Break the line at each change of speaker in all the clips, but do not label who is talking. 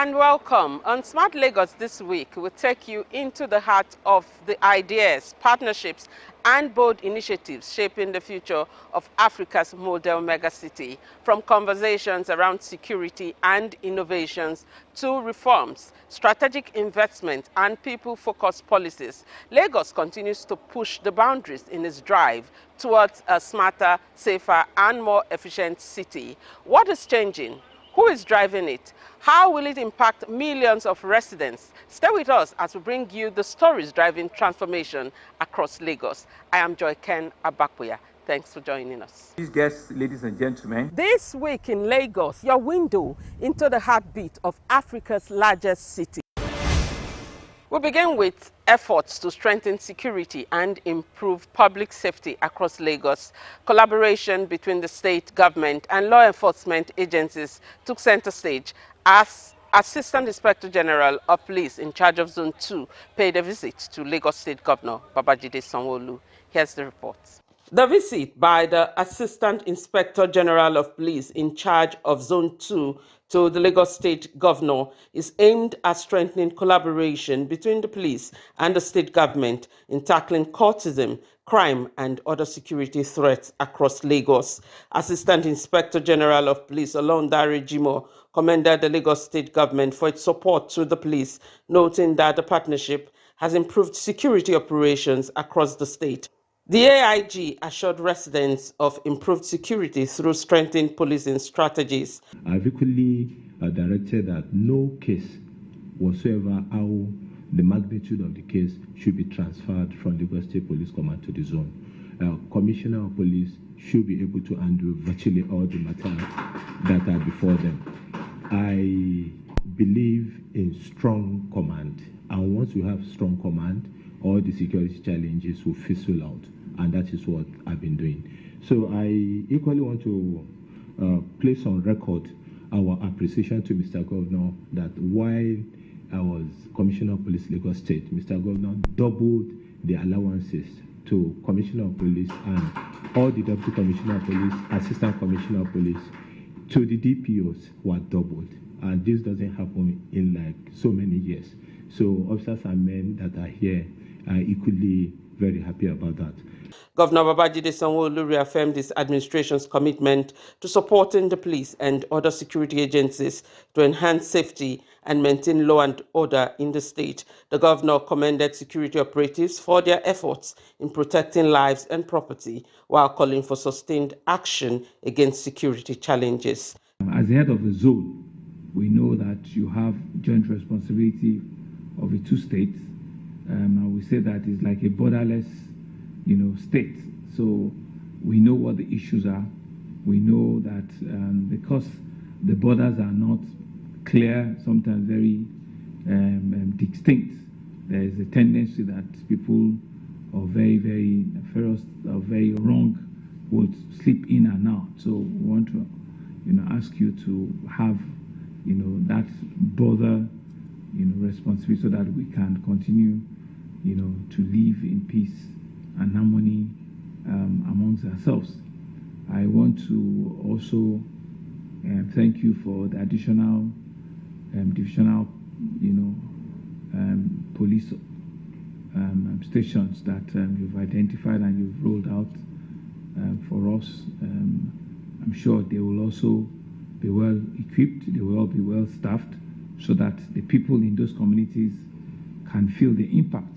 And welcome. On Smart Lagos this week, we'll take you into the heart of the ideas, partnerships, and bold initiatives shaping the future of Africa's model megacity, from conversations around security and innovations to reforms, strategic investment, and people-focused policies. Lagos continues to push the boundaries in its drive towards a smarter, safer, and more efficient city. What is changing? Who is driving it? How will it impact millions of residents? Stay with us as we bring you the stories driving transformation across Lagos. I am Joy Ken Abakbuya. Thanks for joining us.
Please, guests, ladies and gentlemen.
This week in Lagos, your window into the heartbeat of Africa's largest city. We begin with efforts to strengthen security and improve public safety across Lagos. Collaboration between the state government and law enforcement agencies took center stage as Assistant Inspector General of Police in charge of Zone 2 paid a visit to Lagos State Governor Babajide Sanwo-Olu. Here's the report. The visit by the Assistant Inspector General of Police in charge of Zone 2 to the Lagos State Governor is aimed at strengthening collaboration between the police and the state government in tackling cultism, crime, and other security threats across Lagos. Assistant Inspector General of Police Olondare Jimo commended the Lagos State Government for its support to the police, noting that the partnership has improved security operations across the state. The AIG assured residents of improved security through strengthened policing strategies.
I've equally directed that no case whatsoever, how the magnitude of the case should be transferred from Lagos State Police Command to the zone. Commissioner of Police should be able to handle virtually all the matters that are before them. I believe in strong command, and once we have strong command, all the security challenges will fizzle out, and that is what I've been doing. So I equally want to place on record our appreciation to Mr. Governor that while I was Commissioner of Police Lagos State, Mr. Governor doubled the allowances to Commissioner of Police and all the Deputy Commissioner of Police, Assistant Commissioner of Police, to the DPOs were doubled. And this doesn't happen in like so many years. So officers and men that are here are equally very happy about that.
Governor Babajide Sanwo-Olu reaffirmed his administration's commitment to supporting the police and other security agencies to enhance safety and maintain law and order in the state. The governor commended security operatives for their efforts in protecting lives and property while calling for sustained action against security challenges.
As the head of the zone, we know that you have joint responsibility of the two states. And we say that it's like a borderless, state. So we know what the issues are. We know that because the borders are not clear, sometimes very distinct, there is a tendency that people are very, very ferocious, or very wrong, would slip in and out. So we want to, ask you to have, that border, responsibility so that we can continue, to live in peace and harmony amongst ourselves. I want to also thank you for the additional divisional, police stations that you've identified and you've rolled out for us. I'm sure they will also be well equipped, they will all be well staffed, so that the people in those communities can feel the impact.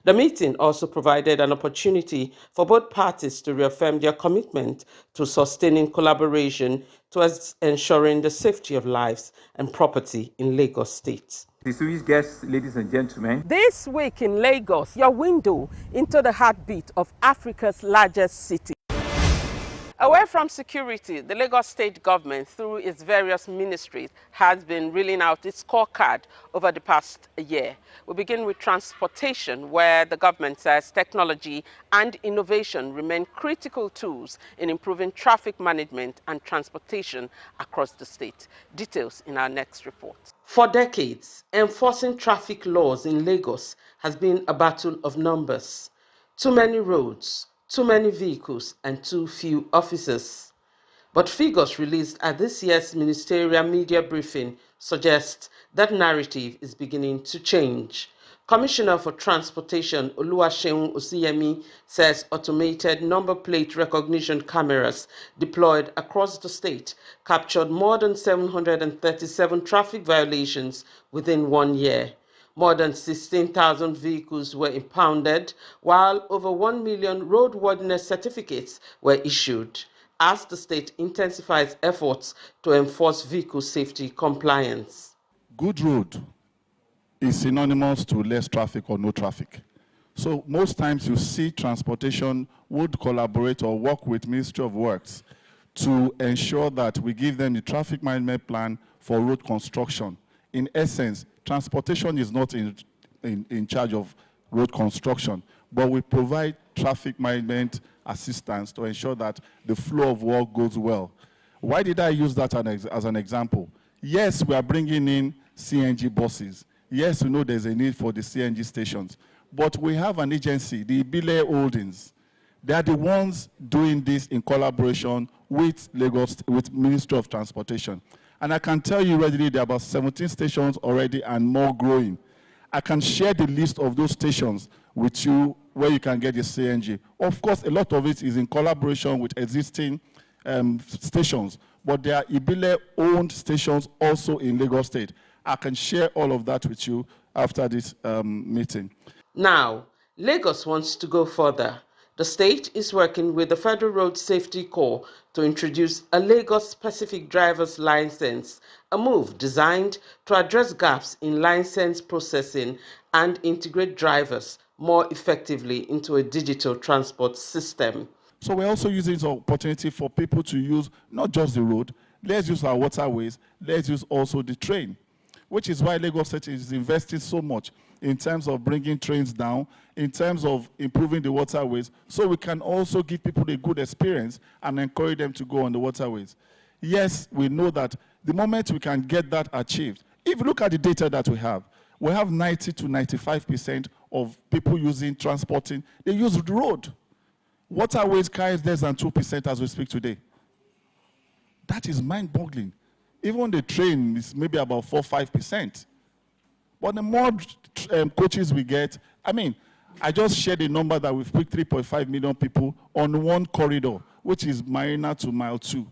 The meeting also provided an opportunity for both parties to reaffirm their commitment to sustaining collaboration towards ensuring the safety of lives and property in Lagos State.
Distinguished guests, ladies and gentlemen.
This week in Lagos, your window into the heartbeat of Africa's largest city. Away from security, the Lagos State government, through its various ministries, has been reeling out its scorecard over the past year. We begin with transportation, where the government says technology and innovation remain critical tools in improving traffic management and transportation across the state. Details in our next report. For decades, enforcing traffic laws in Lagos has been a battle of numbers. Too many roads, too many vehicles, and too few officers. But figures released at this year's ministerial media briefing suggests that narrative is beginning to change. Commissioner for Transportation Oluwaseun Osiyemi says automated number plate recognition cameras deployed across the state captured more than 737 traffic violations within 1 year. More than 16,000 vehicles were impounded, while over 1 million roadworthiness certificates were issued, as the state intensifies efforts to enforce vehicle safety compliance.
Good road is synonymous to less traffic or no traffic. So most times you see transportation would collaborate or work with Ministry of Works to ensure that we give them the traffic management plan for road construction. In essence, transportation is not in charge of road construction, but we provide traffic management assistance to ensure that the flow of work goes well. Why did I use that as an example? Yes, we are bringing in CNG buses. Yes, we know there's a need for the CNG stations, but we have an agency, the Ibile Holdings. They are the ones doing this in collaboration with Lagos, with Ministry of Transportation. And I can tell you readily there are about 17 stations already and more growing. I can share the list of those stations with you where you can get the CNG. Of course, a lot of it is in collaboration with existing stations, but there are Ibile-owned stations also in Lagos State. I can share all of that with you after this meeting.
Now, Lagos wants to go further. The state is working with the Federal Road Safety Corps to introduce a Lagos-specific driver's license, a move designed to address gaps in license processing and integrate drivers more effectively into a digital transport system.
So we're also using this opportunity for people to use not just the road, let's use our waterways, let's use also the train, which is why Lagos State is investing so much in terms of bringing trains down, in terms of improving the waterways, so we can also give people a good experience and encourage them to go on the waterways. Yes, we know that the moment we can get that achieved, if you look at the data that we have 90 to 95% of people transporting, they use the road. Waterways carries less than 2% as we speak today. That is mind-boggling. Even the train is maybe about 4-5%. But the more coaches we get, I just shared a number that we've put 3.5 million people on one corridor, which is Marina to Mile 2.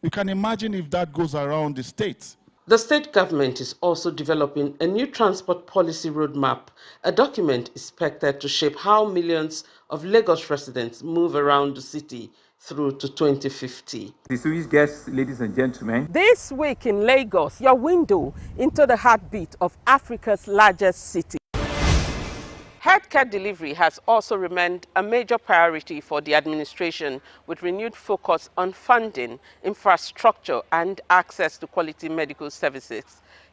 You can imagine if that goes around the state.
The state government is also developing a new transport policy roadmap, a document expected to shape how millions of Lagos residents move around the city through to 2050.
Distinguished guests, ladies and gentlemen.
This week in Lagos, your window into the heartbeat of Africa's largest city. Healthcare delivery has also remained a major priority for the administration, with renewed focus on funding, infrastructure, and access to quality medical services.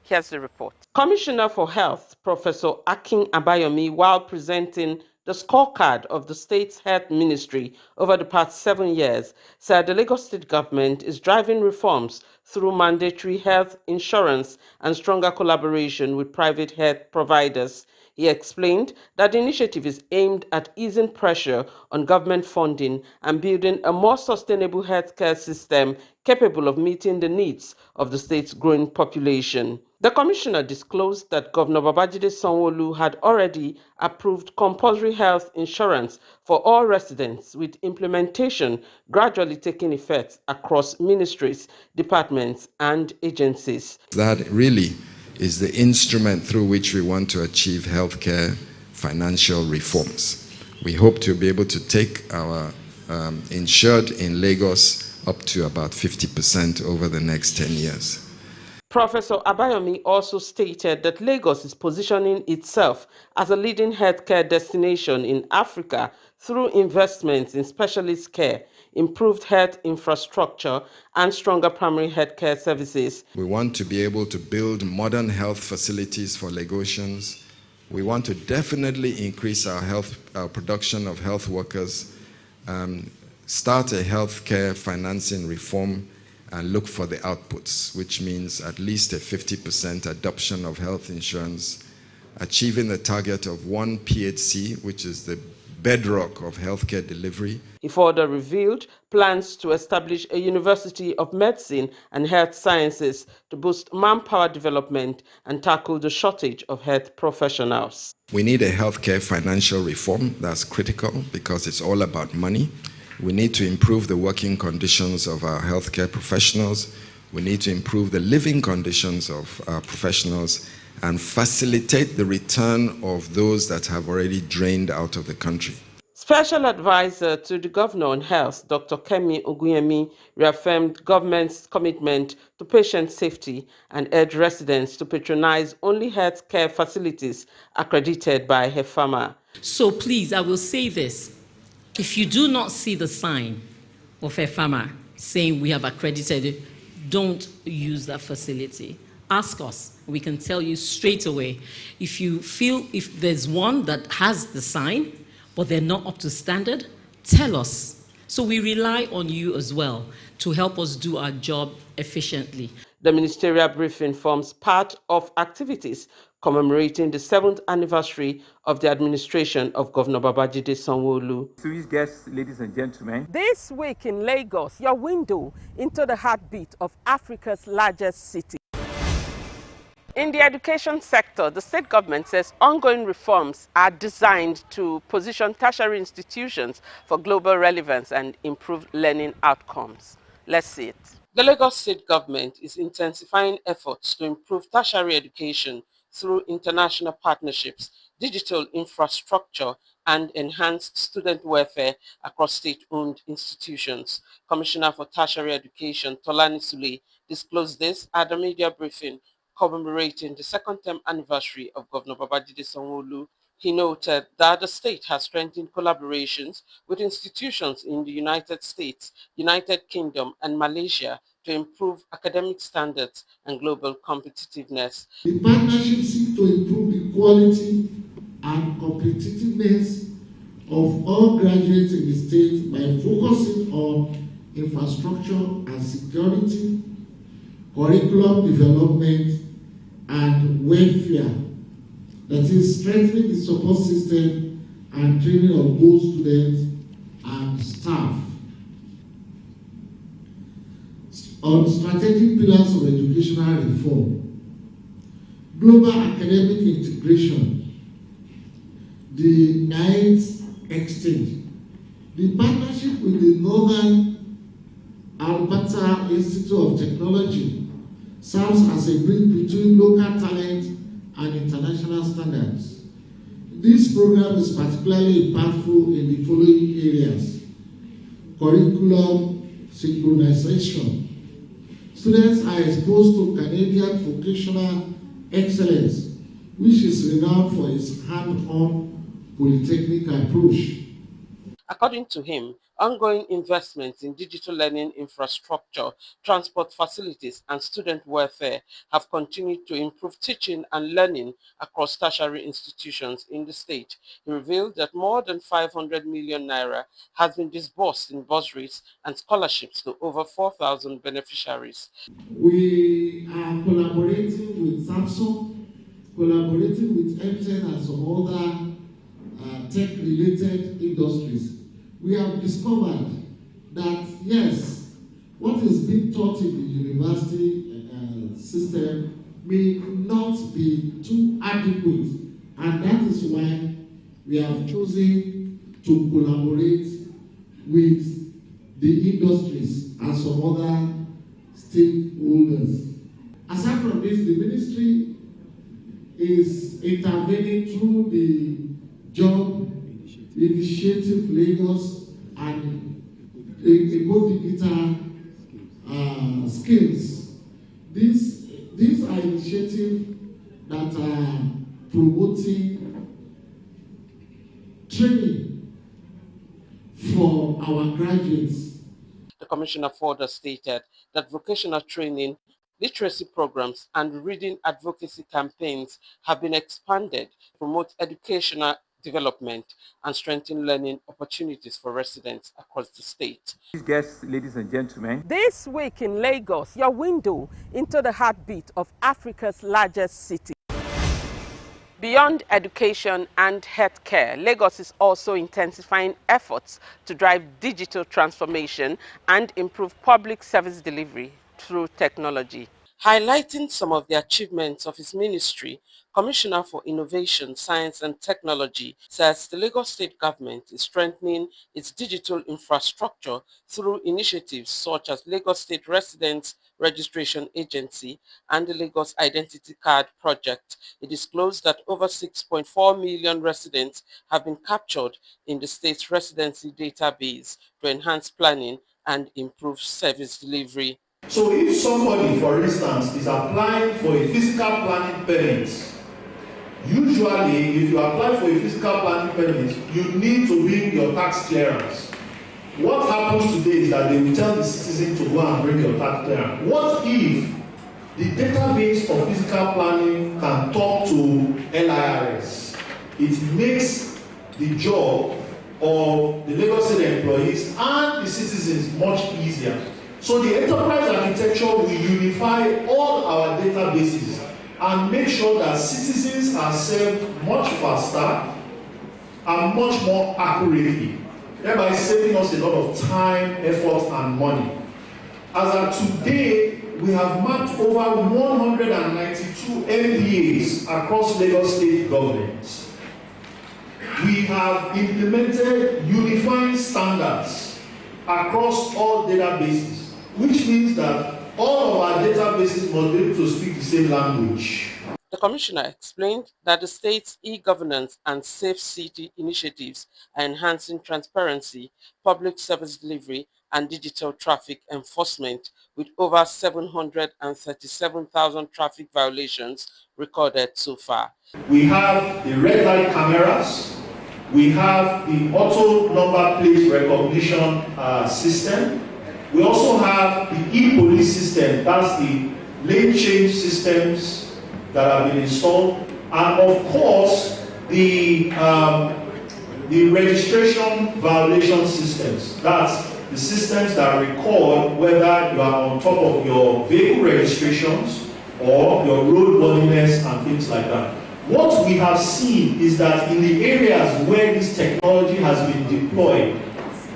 Here's the report. Commissioner for Health, Professor Akin Abayomi, while presenting the scorecard of the state's health ministry over the past 7 years, said the Lagos state government is driving reforms through mandatory health insurance and stronger collaboration with private health providers. He explained that the initiative is aimed at easing pressure on government funding and building a more sustainable healthcare system capable of meeting the needs of the state's growing population. The commissioner disclosed that Governor Babajide Sanwo-Olu had already approved compulsory health insurance for all residents, with implementation gradually taking effect across ministries, departments, and agencies.
That really is the instrument through which we want to achieve healthcare financial reforms. We hope to be able to take our insured in Lagos up to about 50% over the next 10 years.
Professor Abayomi also stated that Lagos is positioning itself as a leading healthcare destination in Africa through investments in specialist care, improved health infrastructure, and stronger primary healthcare services.
We want to be able to build modern health facilities for Lagosians. We want to definitely increase our production of health workers, start a healthcare financing reform, and look for the outputs, which means at least a 50% adoption of health insurance, achieving the target of one PHC, which is the bedrock of healthcare delivery.
He further revealed plans to establish a University of Medicine and Health Sciences to boost manpower development and tackle the shortage of health professionals.
We need a healthcare financial reform that's critical because it's all about money. We need to improve the working conditions of our healthcare professionals. We need to improve the living conditions of our professionals and facilitate the return of those that have already drained out of the country.
Special Advisor to the Governor on Health, Dr. Kemi Oguyemi, reaffirmed government's commitment to patient safety and urged residents to patronize only health care facilities accredited by HEFAMA.
So please, I will say this. If you do not see the sign of HEFAMA saying we have accredited it, don't use that facility. Ask us. We can tell you straight away. If you feel if there's one that has the sign, but they're not up to standard, tell us. So we rely on you as well to help us do our job efficiently.
The ministerial briefing forms part of activities commemorating the 7th anniversary of the administration of Governor Babajide Sanwo-Olu.
Distinguished guests, ladies and gentlemen.
This week in Lagos, your window into the heartbeat of Africa's largest city. In the education sector, the state government says ongoing reforms are designed to position tertiary institutions for global relevance and improve learning outcomes. Let's see it. The Lagos state government is intensifying efforts to improve tertiary education through international partnerships, digital infrastructure, and enhanced student welfare across state-owned institutions. Commissioner for Tertiary Education, Tolani Sule, disclosed this at a media briefing commemorating the second-term anniversary of Governor Babajide Sanwo-Olu. He noted that the state has strengthened collaborations with institutions in the United States, United Kingdom, and Malaysia to improve academic standards and global competitiveness.
The partnership seeks to improve the quality and competitiveness of all graduates in the state by focusing on infrastructure and security, curriculum development, and welfare, that is strengthening the support system and training of both students and staff. On strategic pillars of educational reform, global academic integration, the 9th exchange, the partnership with the Northern Alberta Institute of Technology serves as a bridge between local talent and international standards. This program is particularly impactful in the following areas: curriculum synchronization. Students are exposed to Canadian vocational excellence, which is renowned for its hand-on polytechnic approach.
According to him, ongoing investments in digital learning infrastructure, transport facilities, and student welfare have continued to improve teaching and learning across tertiary institutions in the state. He revealed that more than 500 million naira has been disbursed in bursaries and scholarships to over 4,000 beneficiaries.
We are collaborating with Samsung, collaborating with MTN and some other tech-related industries. We have discovered that, yes, what is being taught in the university system may not be too adequate, and that is why we have chosen to collaborate with the industries and some other stakeholders. Aside from this, the ministry is intervening through the Job Initiative Lagos and Go Digital Skills. These are initiatives that are promoting training for our graduates.
The Commissioner further stated that vocational training, literacy programs, and reading advocacy campaigns have been expanded to promote educational development and strengthen learning opportunities for residents across the state.
Guests, ladies and gentlemen.
This week in Lagos, your window into the heartbeat of Africa's largest city. Beyond education and healthcare, Lagos is also intensifying efforts to drive digital transformation and improve public service delivery through technology. Highlighting some of the achievements of his ministry, Commissioner for Innovation, Science and Technology says the Lagos State government is strengthening its digital infrastructure through initiatives such as Lagos State Residents Registration Agency and the Lagos Identity Card Project. It disclosed that over 6.4 million residents have been captured in the state's residency database to enhance planning and improve service delivery.
So if somebody, for instance, is applying for a physical planning permit, usually if you apply for a physical planning permit, you need to bring your tax clearance. What happens today is that they will tell the citizen to go and bring your tax clearance. What if the database of physical planning can talk to LIRS? It makes the job of the Lagos State employees and the citizens much easier. So the enterprise architecture will unify all our databases and make sure that citizens are served much faster and much more accurately, thereby saving us a lot of time, effort, and money. As of today, we have mapped over 192 MDAs across Lagos State governments. We have implemented unifying standards across all databases, which means that all of our databases must be able to speak the same language.
The Commissioner explained that the state's e-governance and safe city initiatives are enhancing transparency, public service delivery, and digital traffic enforcement, with over 737,000 traffic violations recorded so far.
We have the red light cameras, we have the auto number plate recognition system. We also have the e-police system, that's the lane change systems that have been installed, and of course the registration violation systems. That's the systems that record whether you are on top of your vehicle registrations or your roadworthiness and things like that. What we have seen is that in the areas where this technology has been deployed,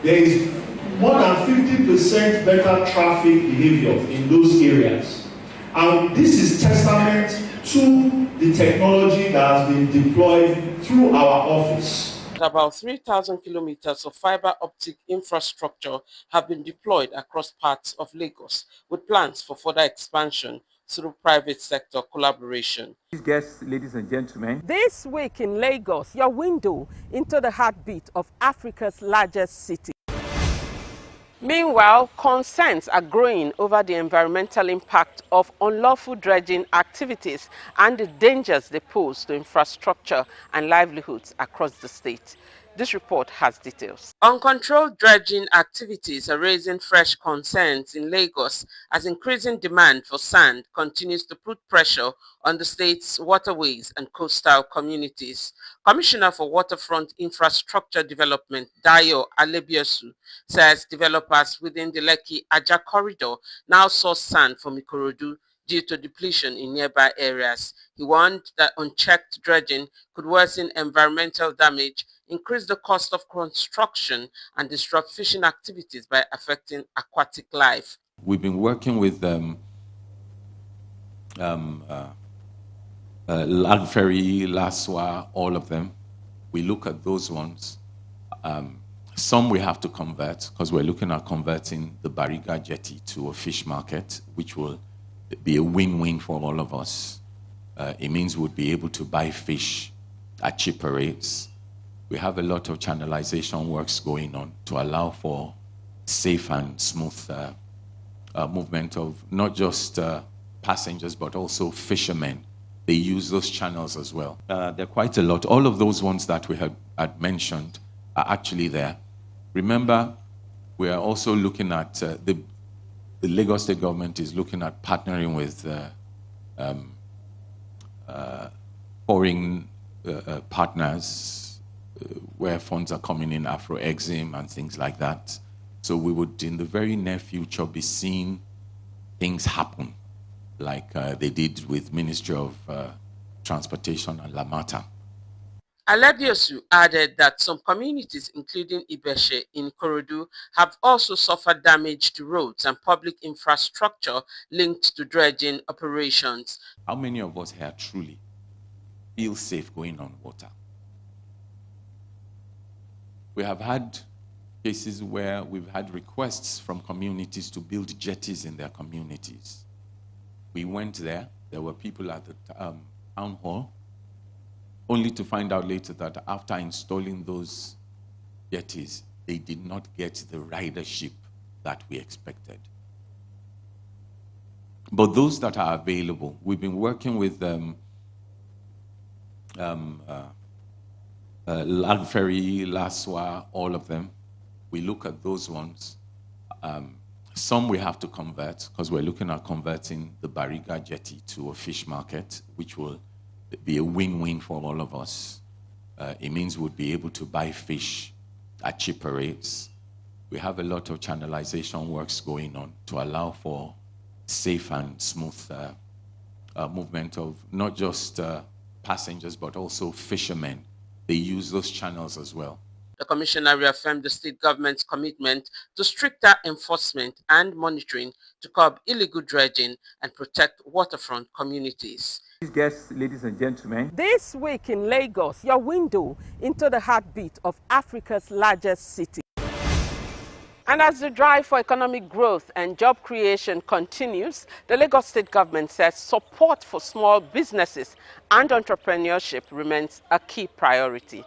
there is more than 50% better traffic behavior in those areas. And this is testament to the technology that has been deployed through our office.
About 3,000 kilometers of fiber optic infrastructure have been deployed across parts of Lagos, with plans for further expansion through private sector collaboration.
Guests, ladies and gentlemen.
This week in Lagos, your window into the heartbeat of Africa's largest city. Meanwhile, concerns are growing over the environmental impact of unlawful dredging activities and the dangers they pose to infrastructure and livelihoods across the state. This report has details. Uncontrolled dredging activities are raising fresh concerns in Lagos as increasing demand for sand continues to put pressure on the state's waterways and coastal communities. Commissioner for Waterfront Infrastructure Development, Dayo Alebiosu, says developers within the Lekki-Aja corridor now source sand from Ikorodu due to depletion in nearby areas. He warned that unchecked dredging could worsen environmental damage, increase the cost of construction, and disrupt fishing activities by affecting aquatic life.
We've been working with Lagferry, Laswa, all of them. We look at those ones. Some we have to convert because we're looking at converting the Bariga jetty to a fish market, which will be a win-win for all of us. It means we'll be able to buy fish at cheaper rates. We have a lot of channelization works going on to allow for safe and smooth movement of not just passengers, but also fishermen. They use those channels as well. There are quite a lot. All of those ones that we had mentioned are actually there. Remember, we are also looking at, the Lagos State government is looking at partnering with foreign partners where funds are coming in, Afro-Exim and things like that. So we would, in the very near future, be seeing things happen, like they did with Ministry of transportation and Lamata.
Aladiosu added that some communities, including Ibeshe in Korodu, have also suffered damage to roads and public infrastructure linked to dredging operations.
How many of us here truly feel safe going on water? We have had cases where we've had requests from communities to build jetties in their communities. We went there were people at the town hall, only to find out later that after installing those jetties, they did not get the ridership that we expected. But those that are available, we've been working with Ferry, Laswa, all of them. We look at those ones. Some we have to convert because we're looking at converting the Bariga jetty to a fish market, which will be a win-win for all of us. It means we'll be able to buy fish at cheaper rates. We have a lot of channelization works going on to allow for safe and smooth movement of not just passengers, but also fishermen. They use those channels as well.
The commissioner reaffirmed the state government's commitment to stricter enforcement and monitoring to curb illegal dredging and protect waterfront communities.
Guests, ladies and gentlemen.
This week in Lagos, your window into the heartbeat of Africa's largest city. And as the drive for economic growth and job creation continues, the Lagos state government says support for small businesses and entrepreneurship remains a key priority.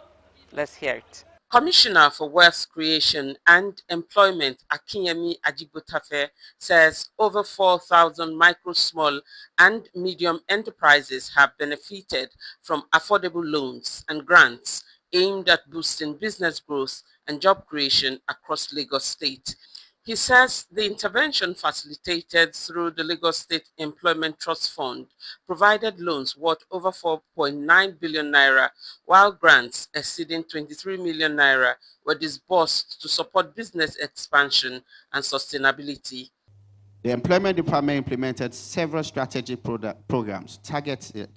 Let's hear it. Commissioner for Wealth Creation and Employment, Akinyemi Ajibotafe, says over 4,000 micro, small and medium enterprises have benefited from affordable loans and grants aimed at boosting business growth and job creation across Lagos State. He says the intervention facilitated through the Lagos State Employment Trust Fund provided loans worth over 4.9 billion naira, while grants exceeding 23 million naira were disbursed to support business expansion and sustainability.
The Employment Department implemented several strategic programs targeted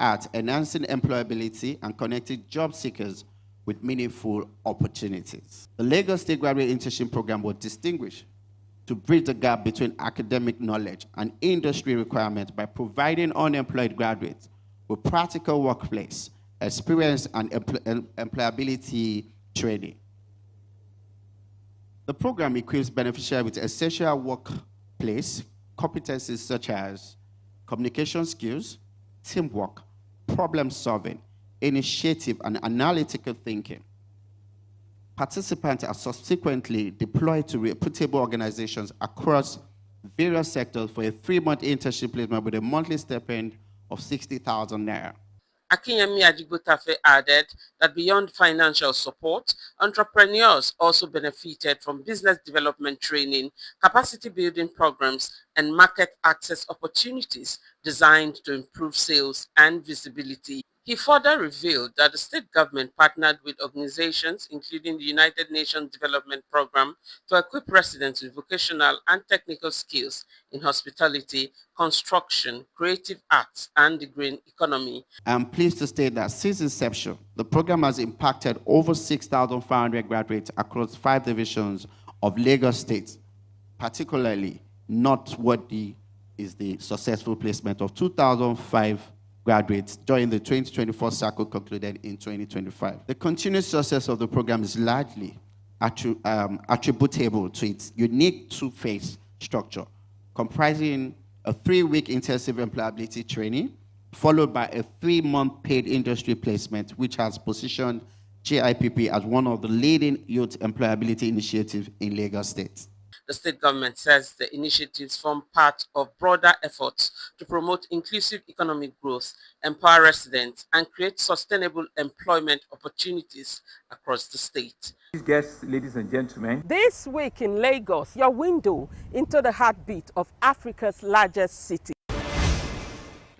at enhancing employability and connecting job seekers with meaningful opportunities. The Lagos State Graduate Internship Program was distinguished to bridge the gap between academic knowledge and industry requirements by providing unemployed graduates with practical workplace experience and employability training. The program equips beneficiaries with essential workplace competencies such as communication skills, teamwork, problem solving, initiative, and analytical thinking. Participants are subsequently deployed to reputable organizations across various sectors for a 3-month internship placement with a monthly stipend of 60,000 naira.
Akinyemi Ajibotafe added that beyond financial support, entrepreneurs also benefited from business development training, capacity building programs, and market access opportunities designed to improve sales and visibility. He further revealed that the state government partnered with organizations including the United Nations Development Programme to equip residents with vocational and technical skills in hospitality, construction, creative arts, and the green economy.
I'm pleased to state that since inception, the program has impacted over 6,500 graduates across 5 divisions of Lagos State. Particularly noteworthy is the successful placement of 2,005 graduates during the 2024 cycle concluded in 2025. The continuous success of the program is largely attributable to its unique 2-phase structure, comprising a 3-week intensive employability training, followed by a 3-month paid industry placement, which has positioned GIPP as one of the leading youth employability initiatives in Lagos State.
The state government says the initiatives form part of broader efforts to promote inclusive economic growth, empower residents, and create sustainable employment opportunities across the state.
Guests, ladies and gentlemen.
This week in Lagos, your window into the heartbeat of Africa's largest city.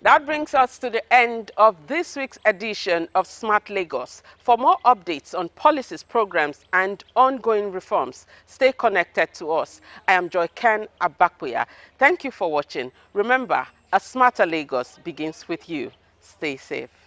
That brings us to the end of this week's edition of Smart Lagos. For more updates on policies, programs, and ongoing reforms, stay connected to us. I am Joy Ken Abakpuya. Thank you for watching. Remember, a smarter Lagos begins with you. Stay safe.